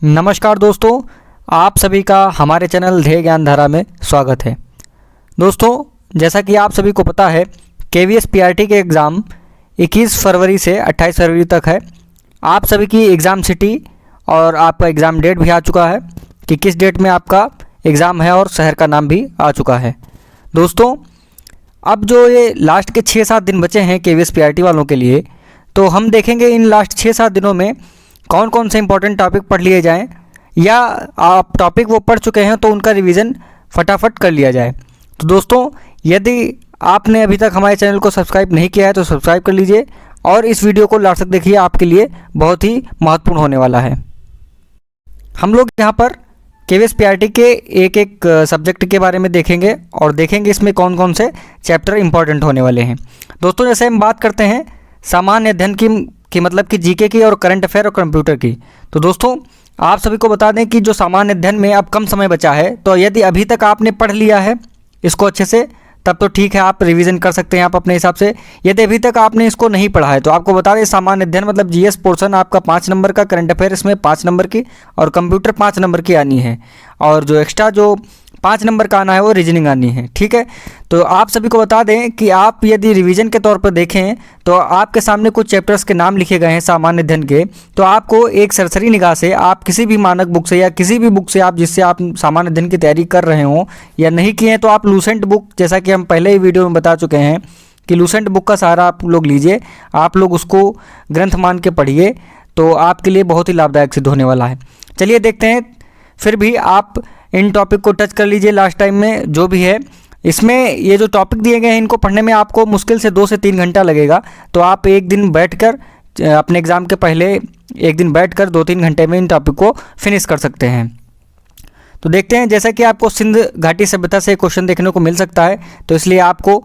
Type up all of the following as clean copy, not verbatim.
नमस्कार दोस्तों, आप सभी का हमारे चैनल ध्येय ज्ञान धारा में स्वागत है। दोस्तों, जैसा कि आप सभी को पता है, KVS PRT के एग्ज़ाम 21 फरवरी से 28 फरवरी तक है। आप सभी की एग्ज़ाम सिटी और आपका एग्ज़ाम डेट भी आ चुका है कि किस डेट में आपका एग्ज़ाम है और शहर का नाम भी आ चुका है। दोस्तों, अब जो ये लास्ट के 6-7 दिन बचे हैं KVS PRT वालों के लिए, तो हम देखेंगे इन लास्ट 6-7 दिनों में कौन कौन से इंपॉर्टेंट टॉपिक पढ़ लिए जाएं, या आप टॉपिक वो पढ़ चुके हैं तो उनका रिवीजन फटाफट कर लिया जाए। तो दोस्तों, यदि आपने अभी तक हमारे चैनल को सब्सक्राइब नहीं किया है तो सब्सक्राइब कर लीजिए और इस वीडियो को लास्ट तक देखिए, आपके लिए बहुत ही महत्वपूर्ण होने वाला है। हम लोग यहाँ पर KVS PRT के एक एक सब्जेक्ट के बारे में देखेंगे और देखेंगे इसमें कौन कौन से चैप्टर इंपॉर्टेंट होने वाले हैं। दोस्तों, जैसे हम बात करते हैं सामान्य अध्ययन की मतलब कि जीके की और करंट अफेयर और कंप्यूटर की, तो दोस्तों आप सभी को बता दें कि जो सामान्य अध्ययन में अब कम समय बचा है, तो यदि अभी तक आपने पढ़ लिया है इसको अच्छे से, तब तो ठीक है, आप रिवीजन कर सकते हैं आप अपने हिसाब से। यदि अभी तक आपने इसको नहीं पढ़ा है तो आपको बता दें, सामान्य अध्ययन मतलब GS पोर्शन आपका 5 नंबर का, करंट अफेयर इसमें 5 नंबर की और कंप्यूटर 5 नंबर की आनी है, और जो एक्स्ट्रा जो 5 नंबर का आना है वो रीजनिंग आनी है। ठीक है, तो आप सभी को बता दें कि आप यदि रिवीजन के तौर पर देखें तो आपके सामने कुछ चैप्टर्स के नाम लिखे गए हैं सामान्य अध्ययन के, तो आपको एक सरसरी निगाह से आप किसी भी मानक बुक से या किसी भी बुक से आप जिससे आप सामान्य अध्ययन की तैयारी कर रहे हो या नहीं किए हैं, तो आप लूसेंट बुक, जैसा कि हम पहले ही वीडियो में बता चुके हैं कि लूसेंट बुक का सहारा आप लोग लीजिए, आप लोग उसको ग्रंथ मान के पढ़िए, तो आपके लिए बहुत ही लाभदायक सिद्ध होने वाला है। चलिए देखते हैं, फिर भी आप इन टॉपिक को टच कर लीजिए लास्ट टाइम में जो भी है। इसमें ये जो टॉपिक दिए गए हैं इनको पढ़ने में आपको मुश्किल से 2 से 3 घंटा लगेगा, तो आप एक दिन बैठकर अपने एग्ज़ाम के पहले एक दिन बैठकर 2-3 घंटे में इन टॉपिक को फिनिश कर सकते हैं। तो देखते हैं, जैसा कि आपको सिंध घाटी सभ्यता से क्वेश्चन देखने को मिल सकता है, तो इसलिए आपको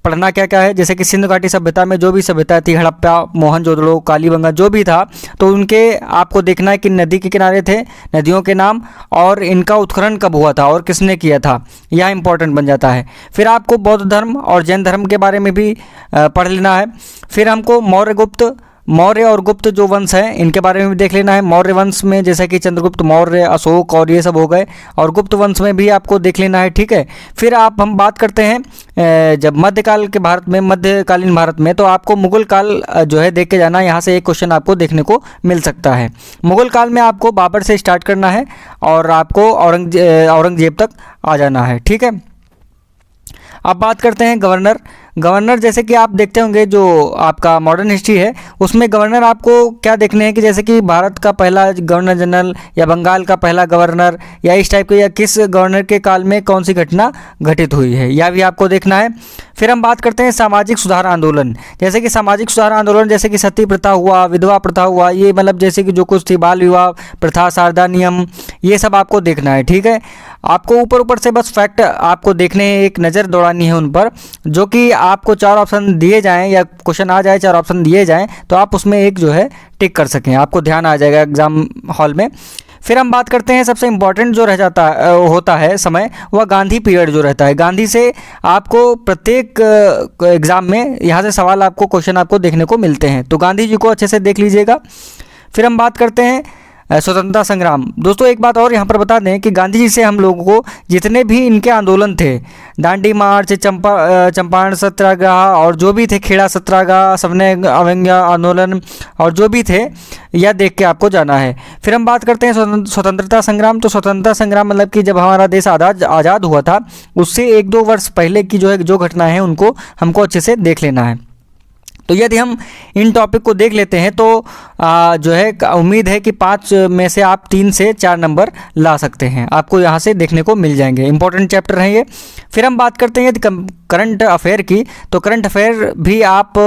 पढ़ना क्या क्या है। जैसे कि सिंध घाटी सभ्यता में जो भी सभ्यता थी, हड़प्पा, मोहनजोदड़ो, कालीबंगा जो भी था, तो उनके आपको देखना है कि नदी के किनारे थे, नदियों के नाम और इनका उत्खनन कब हुआ था और किसने किया था, यह इंपॉर्टेंट बन जाता है। फिर आपको बौद्ध धर्म और जैन धर्म के बारे में भी पढ़ लेना है। फिर हमको मौर्य और गुप्त जो वंश हैं इनके बारे में भी देख लेना है। मौर्य वंश में जैसे कि चंद्रगुप्त मौर्य, अशोक और ये सब हो गए, और गुप्त वंश में भी आपको देख लेना है। ठीक है, फिर हम बात करते हैं जब मध्यकालीन भारत में, तो आपको मुगल काल जो है देख के जाना है। यहाँ से एक क्वेश्चन आपको देखने को मिल सकता है। मुगल काल में आपको बाबर से स्टार्ट करना है और आपको औरंगजेब तक आ जाना है। ठीक है, अब बात करते हैं गवर्नर। जैसे कि आप देखते होंगे जो आपका मॉडर्न हिस्ट्री है उसमें गवर्नर आपको क्या देखने हैं कि जैसे कि भारत का पहला गवर्नर जनरल या बंगाल का पहला गवर्नर या इस टाइप के, या किस गवर्नर के काल में कौन सी घटना घटित हुई है, यह भी आपको देखना है। फिर हम बात करते हैं सामाजिक सुधार आंदोलन। जैसे कि सामाजिक सुधार आंदोलन जैसे कि सती प्रथा हुआ, विधवा प्रथा हुआ, ये मतलब जैसे कि जो कुछ थी, बाल विवाह प्रथा, शारदा नियम, ये सब आपको देखना है। ठीक है, आपको ऊपर से बस फैक्ट आपको देखने हैं, एक नज़र दौड़ानी है उन पर, जो कि आपको 4 ऑप्शन दिए जाएं या क्वेश्चन आ जाए 4 ऑप्शन दिए जाएं तो आप उसमें एक जो है टिक कर सकें, आपको ध्यान आ जाएगा एग्ज़ाम हॉल में। फिर हम बात करते हैं सबसे इम्पॉर्टेंट जो रह जाता होता है समय, वह गांधी पीरियड जो रहता है। गांधी से आपको प्रत्येक एग्ज़ाम में यहाँ से सवाल आपको, क्वेश्चन आपको देखने को मिलते हैं, तो गांधी जी को अच्छे से देख लीजिएगा। फिर हम बात करते हैं स्वतंत्रता संग्राम। दोस्तों, एक बात और यहाँ पर बता दें कि गांधी जी से हम लोगों को जितने भी इनके आंदोलन थे, दांडी मार्च, चंपारण सत्याग्रह और जो भी थे, खेड़ा सत्याग्रह, सबने अवज्ञा आंदोलन और जो भी थे, यह देख के आपको जाना है। फिर हम बात करते हैं स्वतंत्रता संग्राम। तो स्वतंत्रता संग्राम मतलब कि जब हमारा देश आज़ाद हुआ था उससे 1-2 वर्ष पहले की जो घटनाएं हैं उनको हमको अच्छे से देख लेना है। तो यदि हम इन टॉपिक को देख लेते हैं तो जो है उम्मीद है कि 5 में से आप 3 से 4 नंबर ला सकते हैं, आपको यहाँ से देखने को मिल जाएंगे। इंपॉर्टेंट चैप्टर हैं ये। फिर हम बात करते हैं यदि करंट अफेयर की, तो करंट अफेयर भी आप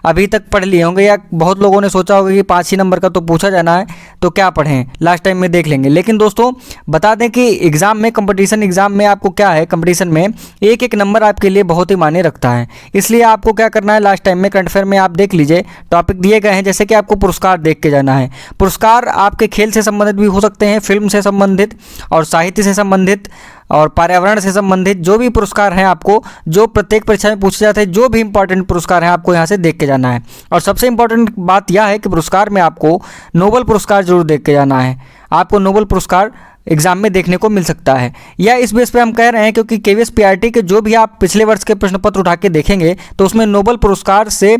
अभी तक पढ़ लिए होंगे, या बहुत लोगों ने सोचा होगा कि 5 ही नंबर का तो पूछा जाना है तो क्या पढ़ें, लास्ट टाइम में देख लेंगे। लेकिन दोस्तों बता दें कि एग्ज़ाम में, कंपटीशन एग्ज़ाम में आपको क्या है, कंपटीशन में एक नंबर आपके लिए बहुत ही मायने रखता है। इसलिए आपको क्या करना है, लास्ट टाइम में करंट अफेयर में आप देख लीजिए, टॉपिक दिए गए हैं। जैसे कि आपको पुरस्कार देख के जाना है। पुरस्कार आपके खेल से संबंधित भी हो सकते हैं, फिल्म से संबंधित और साहित्य से संबंधित और पर्यावरण से संबंधित जो भी पुरस्कार हैं, आपको जो प्रत्येक परीक्षा में पूछे जाते हैं, जो भी इंपॉर्टेंट पुरस्कार हैं आपको यहाँ से देख के जाना है। और सबसे इंपॉर्टेंट बात यह है कि पुरस्कार में आपको नोबेल पुरस्कार जरूर देख के जाना है। आपको नोबेल पुरस्कार एग्जाम में देखने को मिल सकता है। या इस बेस पे हम कह रहे हैं क्योंकि केवीएस पीआरटी के जो भी आप पिछले वर्ष के प्रश्न पत्र उठा के देखेंगे तो उसमें नोबेल पुरस्कार से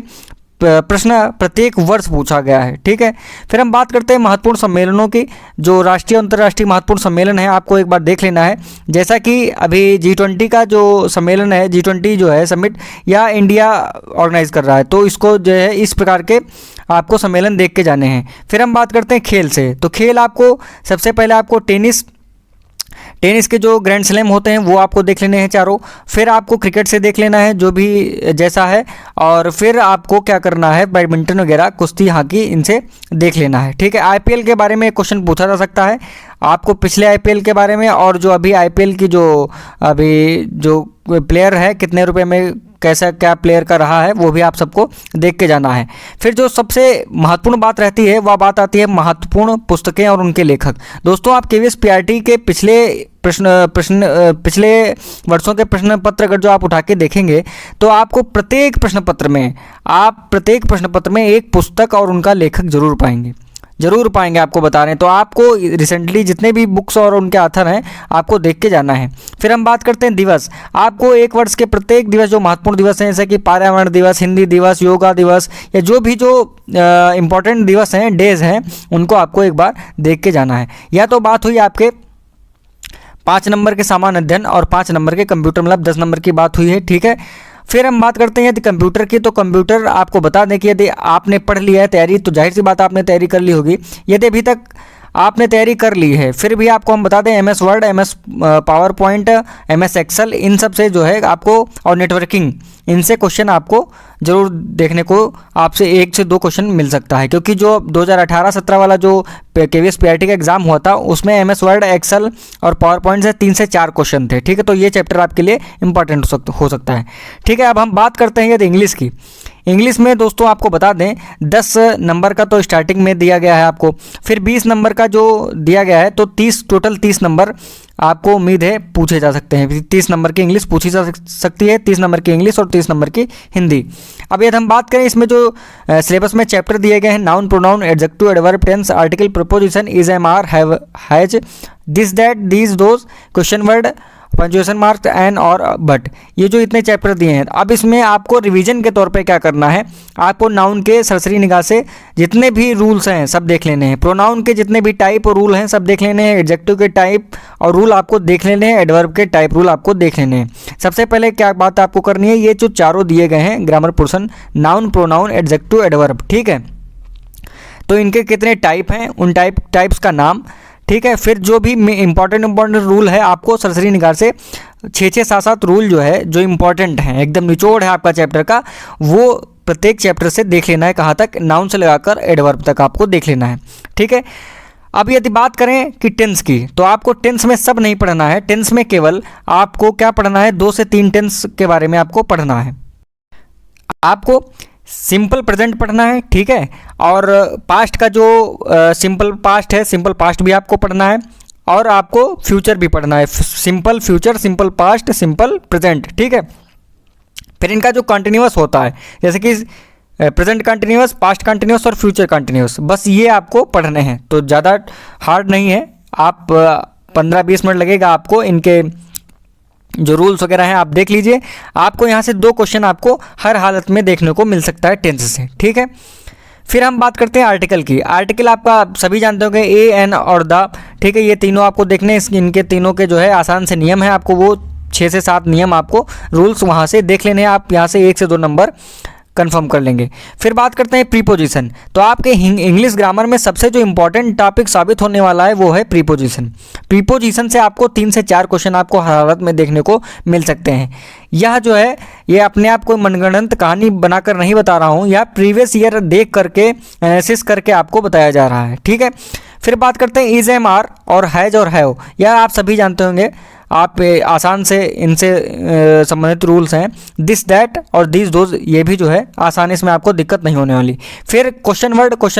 प्रश्न प्रत्येक वर्ष पूछा गया है। ठीक है, फिर हम बात करते हैं महत्वपूर्ण सम्मेलनों की। जो राष्ट्रीय और अंतर्राष्ट्रीय महत्वपूर्ण सम्मेलन है आपको एक बार देख लेना है। जैसा कि अभी G20 का जो सम्मेलन है, G20 जो है समिट, या इंडिया ऑर्गेनाइज कर रहा है, तो इसको जो है इस प्रकार के आपको सम्मेलन देख के जाने हैं। फिर हम बात करते हैं खेल से। तो खेल आपको सबसे पहले आपको टेनिस के जो ग्रैंड स्लैम होते हैं वो आपको देख लेने हैं चारों। फिर आपको क्रिकेट से देख लेना है जो भी जैसा है, और फिर आपको क्या करना है, बैडमिंटन वगैरह, कुश्ती, हॉकी, इनसे देख लेना है। ठीक है, आईपीएल के बारे में क्वेश्चन पूछा जा सकता है आपको, पिछले आईपीएल के बारे में, और जो अभी आईपीएल की जो अभी जो प्लेयर है कितने रुपए में कैसा क्या प्लेयर का रहा है वो भी आप सबको देख के जाना है। फिर जो सबसे महत्वपूर्ण बात रहती है वह बात आती है महत्वपूर्ण पुस्तकें और उनके लेखक। दोस्तों आप केवीएस पीआरटी के पिछले वर्षों के प्रश्न पत्र अगर जो आप उठा के देखेंगे तो आपको प्रत्येक प्रश्न पत्र में एक पुस्तक और उनका लेखक जरूर पाएंगे, आपको बता रहे हैं। तो आपको रिसेंटली जितने भी बुक्स और उनके ऑथर हैं आपको देख के जाना है। फिर हम बात करते हैं दिवस। आपको एक वर्ष के प्रत्येक दिवस जो महत्वपूर्ण दिवस हैं, जैसे कि पर्यावरण दिवस, हिंदी दिवस, योगा दिवस, या जो भी जो इम्पोर्टेंट दिवस हैं, डेज हैं, उनको आपको एक बार देख के जाना है। या तो बात हुई आपके 5 नंबर के सामान्य अध्ययन और 5 नंबर के कंप्यूटर, मतलब 10 नंबर की बात हुई है। ठीक है, फिर हम बात करते हैं यदि कंप्यूटर की, तो कंप्यूटर आपको बता दें कि यदि आपने पढ़ लिया है तैयारी, तो जाहिर सी बात आपने तैयारी कर ली होगी। यदि अभी तक आपने तैयारी कर ली है फिर भी आपको हम बता दें MS Word, MS PowerPoint, MS Excel, इन सब से जो है आपको, और नेटवर्किंग, इनसे क्वेश्चन आपको जरूर देखने को आपसे 1 से 2 क्वेश्चन मिल सकता है। क्योंकि जो 2018-17 वाला जो केवीएस पीआरटी का एग्जाम हुआ था उसमें MS वर्ड, एक्सेल और पावर पॉइंट से 3 से 4 क्वेश्चन थे। ठीक है, तो ये चैप्टर आपके लिए इंपॉर्टेंट हो सकता है। ठीक है, अब हम बात करते हैं यदि इंग्लिश की। इंग्लिश में दोस्तों आपको बता दें 10 नंबर का तो स्टार्टिंग में दिया गया है आपको, फिर 20 नंबर का जो दिया गया है, तो 30 नंबर आपको उम्मीद है पूछे जा सकते हैं। 30 नंबर की इंग्लिश पूछी जा सकती है, 30 नंबर की इंग्लिश और 30 नंबर की हिंदी। अब यदि हम बात करें इसमें जो सिलेबस में चैप्टर दिए गए हैं, noun, pronoun, adjective, adverb, tense, article, preposition, is, am, are, has, this, that, these, those, question word, punctuation mark, and और बट, ये जो इतने चैप्टर दिए हैं। अब इसमें आपको रिवीजन के तौर पे क्या करना है, आपको नाउन के सरसरी निगाह से जितने भी रूल्स हैं सब देख लेने हैं, प्रोनाउन के जितने भी टाइप और रूल हैं सब देख लेने हैं, एडजेक्टिव के टाइप और रूल आपको देख लेने हैं, एडवर्ब के टाइप रूल आपको देख लेने हैं। सबसे पहले क्या बात आपको करनी है, ये जो चारों दिए गए हैं grammar portion, noun, pronoun, adjective, adverb, ठीक है, तो इनके कितने टाइप हैं, उन टाइप्स का नाम। ठीक है, फिर जो भी इंपॉर्टेंट रूल है आपको सरसरी निगाह से 6-6, 7-7 रूल जो है, जो इंपॉर्टेंट हैं, एकदम निचोड़ है आपका चैप्टर का, वो प्रत्येक चैप्टर से देख लेना है। कहाँ तक, नाउन से लगाकर एडवर्ब तक आपको देख लेना है। ठीक है, अब यदि बात करें कि टेंस की, तो आपको टेंस में सब नहीं पढ़ना है, टेंस में केवल आपको क्या पढ़ना है, 2 से 3 टेंस के बारे में आपको पढ़ना है। आपको सिंपल प्रेजेंट पढ़ना है, ठीक है, और पास्ट का जो सिंपल पास्ट है, सिंपल पास्ट भी आपको पढ़ना है, और आपको फ्यूचर भी पढ़ना है, simple future, simple past, simple present. ठीक है, फिर इनका जो कंटिन्यूअस होता है, जैसे कि प्रेजेंट कंटिन्यूअस, पास्ट कंटिन्यूअस और फ्यूचर कंटिन्यूअस, बस ये आपको पढ़ने हैं। तो ज़्यादा हार्ड नहीं है, आप 15-20 मिनट लगेगा आपको, इनके जो रूल्स वगैरह हैं आप देख लीजिए। आपको यहाँ से 2 क्वेश्चन आपको हर हालत में देखने को मिल सकता है टेंस से। ठीक है, फिर हम बात करते हैं आर्टिकल की। आर्टिकल आपका सभी जानते होंगे, ए, एन और द। ठीक है, ये तीनों आपको देखने, इनके तीनों के जो है आसान से नियम है, आपको वो 6 से 7 नियम आपको रूल्स वहाँ से देख लेने हैं। आप यहाँ से 1 से 2 नंबर कंफर्म कर लेंगे। फिर बात करते हैं प्रीपोजिशन। तो आपके इंग्लिश ग्रामर में सबसे जो इंपॉर्टेंट टॉपिक साबित होने वाला है वो है प्रीपोजिशन। प्रीपोजिशन से आपको 3 से 4 क्वेश्चन आपको हर हालत में देखने को मिल सकते हैं। यह जो है ये अपने आप कोई मनगढ़ंत कहानी बनाकर नहीं बता रहा हूँ, यह प्रीवियस ईयर देख करके एनालिसिस करके आपको बताया जा रहा है। ठीक है, फिर बात करते हैं इज, एम, आर और हैज और हैव। यह आप सभी जानते होंगे, आप आसान से इनसे संबंधित रूल्स हैं। दिस, दैट और दिस, दोज, ये भी जो है आसानी से आपको दिक्कत नहीं होने वाली। फिर क्वेश्चन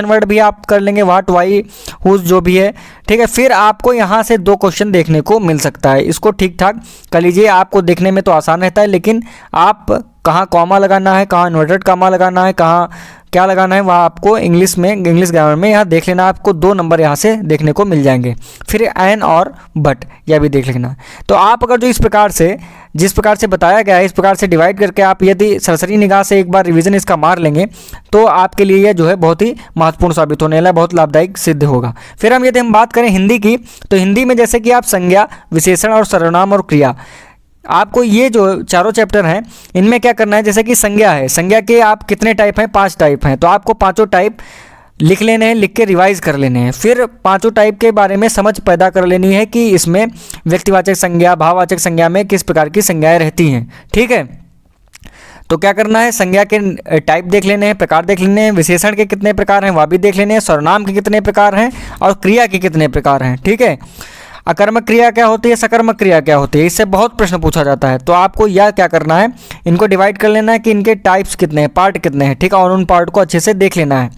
वर्ड भी आप कर लेंगे, व्हाट, वाई, हुज, जो भी है। ठीक है, फिर आपको यहाँ से 2 क्वेश्चन देखने को मिल सकता है, इसको ठीक ठाक कर लीजिए। आपको देखने में तो आसान रहता है, लेकिन आप कहाँ कॉमा लगाना है, कहाँ इन्वर्टेड कॉमा लगाना है, कहाँ क्या लगाना है, वहाँ आपको इंग्लिश ग्रामर में यहाँ देख लेना। आपको 2 नंबर यहाँ से देखने को मिल जाएंगे। फिर एन और बट यह भी देख लेना। तो आप अगर जो जिस प्रकार से बताया गया है इस प्रकार से डिवाइड करके आप यदि सरसरी निगाह से एक बार रिवीजन इसका मार लेंगे तो आपके लिए यह जो है बहुत ही महत्वपूर्ण साबित होने वाला है, बहुत लाभदायक सिद्ध होगा। फिर यदि हम बात करें हिंदी की, तो हिंदी में जैसे कि आप संज्ञा, विशेषण और सर्वनाम और क्रिया, आपको ये जो चारों चैप्टर हैं इनमें क्या करना है। जैसे कि संज्ञा है, संज्ञा के आप कितने टाइप हैं, 5 टाइप हैं, तो आपको 5 टाइप लिख लेने हैं, लिख के रिवाइज कर लेने हैं। फिर 5 टाइप के बारे में समझ पैदा कर लेनी है कि इसमें व्यक्तिवाचक संज्ञा, भाववाचक संज्ञा में किस प्रकार की संज्ञाएं रहती हैं। ठीक है, तो क्या करना है, संज्ञा के टाइप देख लेने हैं, प्रकार देख लेने हैं, विशेषण के कितने प्रकार हैं वह भी देख लेने हैं, सर्वनाम के कितने प्रकार हैं और क्रिया के कितने प्रकार हैं। ठीक है, अकर्मक क्रिया क्या होती है, सकर्मक क्रिया क्या होती है, इससे बहुत प्रश्न पूछा जाता है। तो आपको यह क्या करना है, इनको डिवाइड कर लेना है कि इनके टाइप्स कितने हैं, पार्ट कितने हैं। ठीक है, और उन पार्ट को अच्छे से देख लेना है।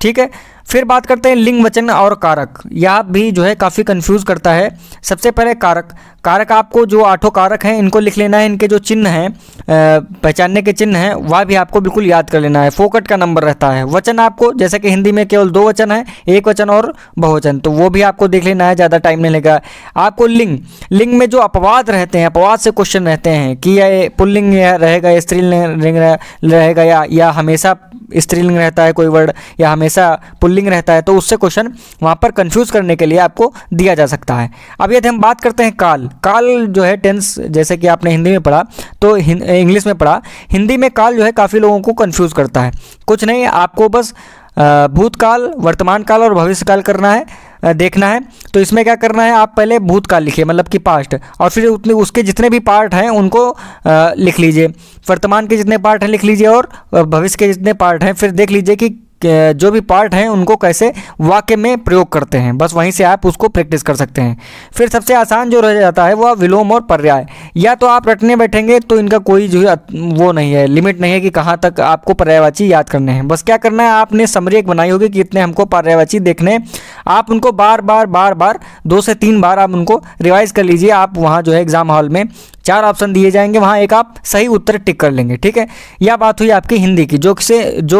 ठीक है, फिर बात करते हैं लिंग, वचन और कारक। यह भी जो है काफ़ी कंफ्यूज करता है। सबसे पहले कारक आपको जो 8 कारक हैं इनको लिख लेना है। इनके जो चिन्ह हैं, पहचानने के चिन्ह हैं, वह भी आपको बिल्कुल याद कर लेना है। फोकट का नंबर रहता है। वचन आपको, जैसे कि हिंदी में केवल 2 वचन है, एक वचन और बहुवचन, तो वो भी आपको देख लेना है, ज़्यादा टाइम नहीं लगेगा आपको। लिंग में जो अपवाद रहते हैं, अपवाद से क्वेश्चन रहते हैं कि यह पुल्लिंग रहेगा या स्त्रीलिंग रहेगा या हमेशा स्त्रीलिंग रहता है कोई वर्ड, या हमेशा पुल्लिंग रहता है, तो उससे क्वेश्चन वहाँ पर कंफ्यूज करने के लिए आपको दिया जा सकता है। अब यदि हम बात करते हैं काल जो है टेंस, जैसे कि आपने हिंदी में पढ़ा तो इंग्लिश में पढ़ा, हिंदी में काल जो है काफ़ी लोगों को कंफ्यूज करता है। कुछ नहीं, आपको बस भूतकाल, वर्तमान काल और भविष्यकाल करना है, देखना है। तो इसमें क्या करना है, आप पहले भूतकाल लिखिए, मतलब कि पास्ट, और फिर उतने उसके जितने भी पार्ट हैं उनको लिख लीजिए। वर्तमान के जितने पार्ट हैं लिख लीजिए और भविष्य के जितने पार्ट हैं फिर देख लीजिए कि जो भी पार्ट हैं उनको कैसे वाक्य में प्रयोग करते हैं। बस वहीं से आप उसको प्रैक्टिस कर सकते हैं। फिर सबसे आसान जो रह जाता है वह विलोम और पर्याय। या तो आप रटने बैठेंगे तो इनका कोई जो है वो नहीं है, लिमिट नहीं है कि कहाँ तक आपको पर्यायवाची याद करने हैं। बस क्या करना है, आपने समरी एक बनाई होगी कि इतने हमको पर्यायवाची देखने, आप उनको बार बार 2 से 3 बार आप उनको रिवाइज कर लीजिए। आप वहाँ जो है एग्जाम हॉल में 4 ऑप्शन दिए जाएंगे, वहाँ एक आप सही उत्तर टिक कर लेंगे। ठीक है, यह बात हुई आपकी हिंदी की, जो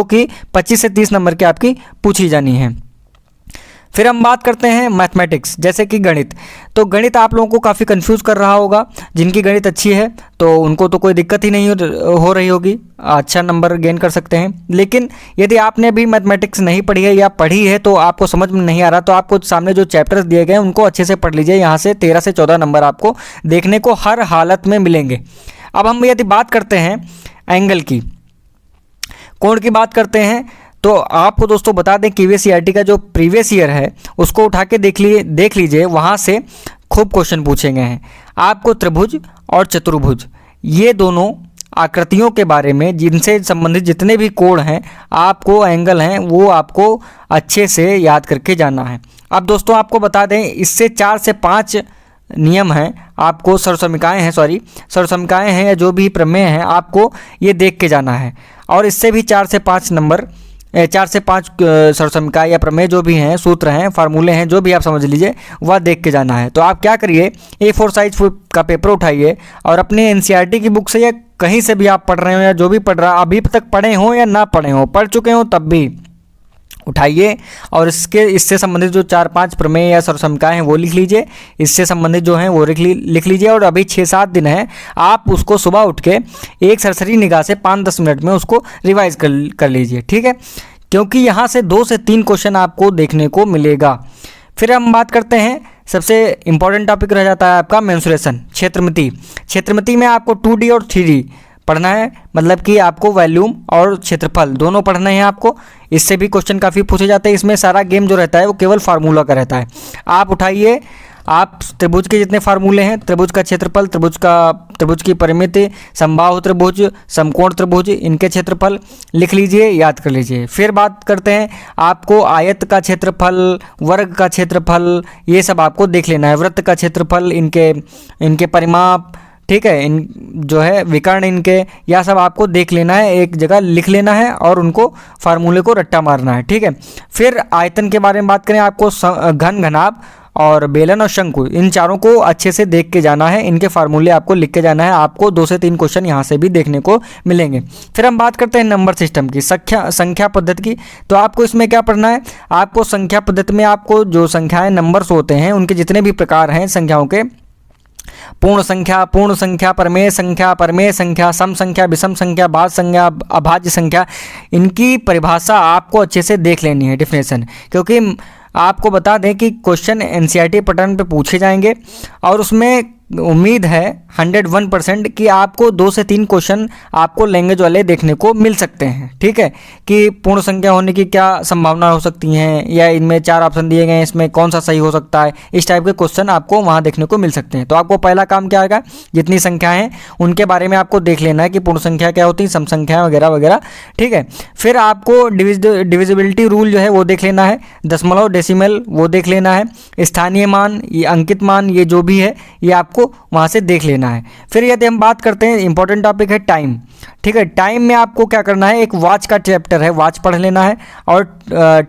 कि 25 से 30 नंबर की आपकी पूछी जानी है। फिर हम बात करते हैं मैथमेटिक्स, जैसे कि गणित। तो गणित आप लोगों को काफ़ी कंफ्यूज कर रहा होगा। जिनकी गणित अच्छी है तो उनको तो कोई दिक्कत ही नहीं हो रही होगी, अच्छा नंबर गेन कर सकते हैं। लेकिन यदि आपने भी मैथमेटिक्स नहीं पढ़ी है या पढ़ी है तो आपको समझ में नहीं आ रहा, तो आपको सामने जो चैप्टर्स दिए गए हैं उनको अच्छे से पढ़ लीजिए। यहाँ से 13 से 14 नंबर आपको देखने को हर हालत में मिलेंगे। अब हम यदि बात करते हैं एंगल की, कोण की बात करते हैं, तो आपको दोस्तों बता दें KVS का जो प्रीवियस ईयर है उसको उठा के देख लीजिए, वहाँ से खूब क्वेश्चन पूछे गए हैं। आपको त्रिभुज और चतुर्भुज, ये दोनों आकृतियों के बारे में जिनसे संबंधित जितने भी कोण हैं, आपको एंगल हैं, वो आपको अच्छे से याद करके जाना है। अब दोस्तों आपको बता दें, इससे 4 से 5 नियम हैं, आपको सर्वसमीकाएँ हैं या जो भी प्रमेय हैं, आपको ये देख के जाना है। और इससे भी 4 से 5 सर्वसमीकाएँ या प्रमेय जो भी हैं, सूत्र हैं, फार्मूले हैं, जो भी आप समझ लीजिए, वह देख के जाना है। तो आप क्या करिए, A4 साइज का पेपर उठाइए और अपने NCERT की बुक से या कहीं से भी आप पढ़ रहे हो या जो भी पढ़ रहा, अभी तक पढ़े हो या ना पढ़े हो, पढ़ चुके हो तब भी उठाइए और इससे संबंधित जो 4-5 प्रमेय या सर्वसमीकाएँ हैं वो लिख लीजिए। इससे संबंधित जो हैं वो लिख लीजिए। और अभी 6-7 दिन है, आप उसको सुबह उठ के एक सरसरी निगाह से 5-10 मिनट में उसको रिवाइज कर लीजिए। ठीक है, क्योंकि यहाँ से 2 से 3 क्वेश्चन आपको देखने को मिलेगा। फिर हम बात करते हैं, सबसे इम्पॉर्टेंट टॉपिक रह जाता है आपका मेंसुरेशन, क्षेत्रमिति में आपको 2D और 3D पढ़ना है, मतलब कि आपको वॉल्यूम और क्षेत्रफल दोनों पढ़ना है आपको। इससे भी क्वेश्चन काफ़ी पूछे जाते हैं। इसमें सारा गेम जो रहता है वो केवल फार्मूला का रहता है। आप उठाइए, आप त्रिभुज के जितने फार्मूले हैं, त्रिभुज का क्षेत्रफल, त्रिभुज की परिमिति, समबाहु त्रिभुज, समकोण त्रिभुज, इनके क्षेत्रफल लिख लीजिए, याद कर लीजिए। फिर बात करते हैं, आपको आयत का क्षेत्रफल, वर्ग का क्षेत्रफल, ये सब आपको देख लेना है। वृत्त का क्षेत्रफल, इनके परिमाप, ठीक है, इन जो है विकर्ण इनके, यह सब आपको देख लेना है, एक जगह लिख लेना है और उनको फार्मूले को रट्टा मारना है। ठीक है, फिर आयतन के बारे में बात करें, आपको घन, घनाभ और बेलन और शंकु, इन चारों को अच्छे से देख के जाना है, इनके फार्मूले आपको लिख के जाना है। आपको 2 से 3 क्वेश्चन यहाँ से भी देखने को मिलेंगे। फिर हम बात करते हैं नंबर सिस्टम की, संख्या पद्धति की। तो आपको इसमें क्या पढ़ना है, आपको संख्या पद्धति में आपको जो संख्याएं नंबर्स होते हैं उनके जितने भी प्रकार हैं संख्याओं के, पूर्ण संख्या, परमेय संख्या, सम संख्या, विषम संख्या, भाज्य संख्या, अभाज्य संख्या, इनकी परिभाषा आपको अच्छे से देख लेनी है, डेफिनेशन। क्योंकि आपको बता दें कि क्वेश्चन एनसीईआरटी पैटर्न पे पूछे जाएंगे और उसमें उम्मीद है 101% कि आपको 2 से 3 क्वेश्चन आपको लैंग्वेज वाले देखने को मिल सकते हैं। ठीक है, कि पूर्ण संख्या होने की क्या संभावना हो सकती हैं, या इनमें 4 ऑप्शन दिए गए हैं, इसमें कौन सा सही हो सकता है, इस टाइप के क्वेश्चन आपको वहाँ देखने को मिल सकते हैं। तो आपको पहला काम क्या आएगा, जितनी संख्याएं हैं उनके बारे में आपको देख लेना है कि पूर्ण संख्या क्या होती है, सम संख्या वगैरह वगैरह। ठीक है, फिर आपको डिविजिबिलिटी रूल जो है वो देख लेना है, दशमलव डेसिमल वो देख लेना है, स्थानीय मान, ये अंकित मान, ये जो भी है ये आपको वहां से देख लेना है। फिर यदि हम बात करते हैं, इंपॉर्टेंट टॉपिक है टाइम। ठीक है, टाइम में आपको क्या करना है, एक वॉच का चैप्टर है, वॉच पढ़ लेना है। और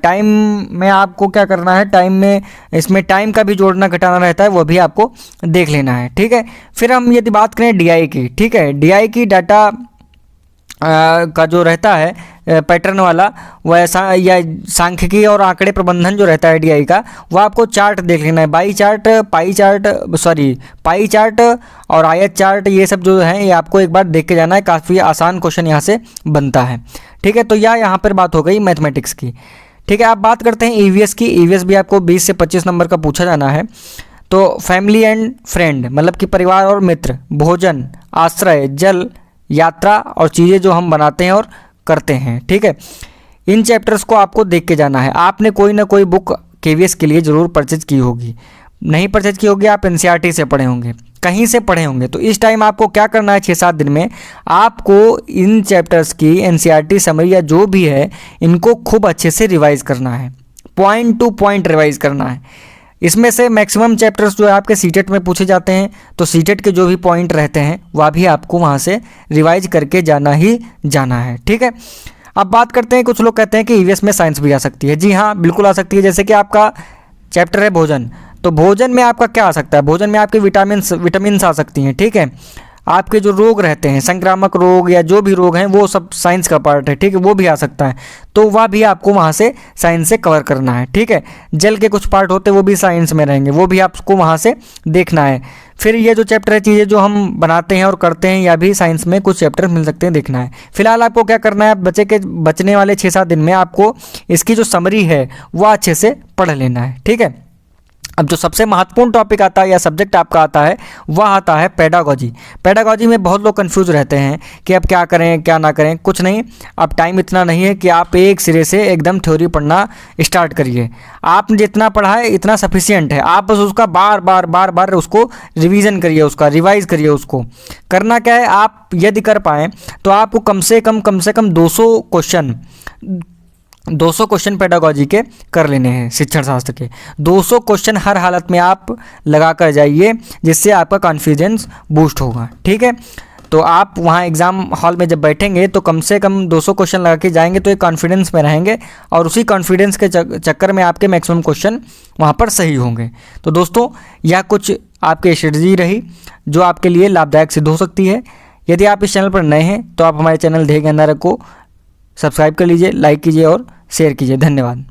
टाइम में आपको क्या करना है, टाइम में इसमें टाइम का भी जोड़ना घटाना रहता है, वो भी आपको देख लेना है। ठीक है, फिर हम यदि बात करें डीआई की, ठीक है, डीआई की डाटा का जो रहता है पैटर्न वाला, वैसा या सांख्यिकी और आंकड़े प्रबंधन जो रहता है डीआई का, वो आपको चार्ट देख लेना है, पाई चार्ट और आयत चार्ट, ये सब जो है ये आपको एक बार देख के जाना है। काफ़ी आसान क्वेश्चन यहाँ से बनता है। ठीक है, तो यहाँ पर बात हो गई मैथमेटिक्स की। ठीक है, आप बात करते हैं ईवीएस की। ईवीएस भी आपको 20 से 25 नंबर का पूछा जाना है। तो फैमिली एंड फ्रेंड, मतलब कि परिवार और मित्र, भोजन, आश्रय, जल, यात्रा और चीज़ें जो हम बनाते हैं और करते हैं। ठीक है, इन चैप्टर्स को आपको देख के जाना है। आपने कोई ना कोई बुक केवीएस के लिए ज़रूर परचेज की होगी, नहीं परचेज की होगी आप एनसीईआरटी से पढ़े होंगे, कहीं से पढ़े होंगे। तो इस टाइम आपको क्या करना है, 6-7 दिन में आपको इन चैप्टर्स की एनसीईआरटी समरी या जो भी है इनको खूब अच्छे से रिवाइज़ करना है, पॉइंट टू पॉइंट रिवाइज़ करना है। इसमें से मैक्सिमम चैप्टर्स जो है आपके सीटेट में पूछे जाते हैं, तो सीटेट के जो भी पॉइंट रहते हैं वह भी आपको वहाँ से रिवाइज करके जाना ही जाना है। ठीक है, अब बात करते हैं, कुछ लोग कहते हैं कि ईवीएस में साइंस भी आ सकती है। जी हाँ, बिल्कुल आ सकती है। जैसे कि आपका चैप्टर है भोजन, तो भोजन में आपका क्या आ सकता है, भोजन में आपके विटामिन्स आ सकती हैं। ठीक है, आपके जो रोग रहते हैं, संक्रामक रोग या जो भी रोग हैं, वो सब साइंस का पार्ट है। ठीक है, वो भी आ सकता है, तो वह भी आपको वहाँ से साइंस से कवर करना है। ठीक है, जल के कुछ पार्ट होते हैं वो भी साइंस में रहेंगे, वो भी आपको वहाँ से देखना है। फिर ये जो चैप्टर है, चीज़ें जो हम बनाते हैं और करते हैं, या भी साइंस में कुछ चैप्टर मिल सकते हैं, देखना है। फिलहाल आपको क्या करना है, बचने वाले 6-7 दिन में आपको इसकी जो समरी है वह अच्छे से पढ़ लेना है। ठीक है, अब जो सबसे महत्वपूर्ण टॉपिक आता है या सब्जेक्ट आपका आता है वह आता है पेडागॉजी। पेडागॉजी में बहुत लोग कंफ्यूज रहते हैं कि अब क्या करें क्या ना करें। कुछ नहीं, अब टाइम इतना नहीं है कि आप एक सिरे से एकदम थ्योरी पढ़ना स्टार्ट करिए। आपने जितना पढ़ा है इतना सफिशिएंट है, आप बस उसका बार बार उसको रिवीजन करिए, उसका रिवाइज करिए। उसको करना क्या है, आप यदि कर पाएँ तो आपको कम से कम 200 क्वेश्चन पेडागॉजी के कर लेने हैं, शिक्षण शास्त्र के 200 क्वेश्चन हर हालत में आप लगा कर जाइए, जिससे आपका कॉन्फिडेंस बूस्ट होगा। ठीक है, तो आप वहाँ एग्ज़ाम हॉल में जब बैठेंगे तो कम से कम 200 क्वेश्चन लगा के जाएंगे, तो एक कॉन्फिडेंस में रहेंगे और उसी कॉन्फिडेंस के चक्कर में आपके मैक्सिमम क्वेश्चन वहाँ पर सही होंगे। तो दोस्तों, यह कुछ आपकी स्ट्रेटजी रही जो आपके लिए लाभदायक सिद्ध हो सकती है। यदि आप इस चैनल पर नए हैं तो आप हमारे चैनल ध्येय ज्ञान धारा को सब्सक्राइब कर लीजिए, लाइक कीजिए और शेयर कीजिए। धन्यवाद।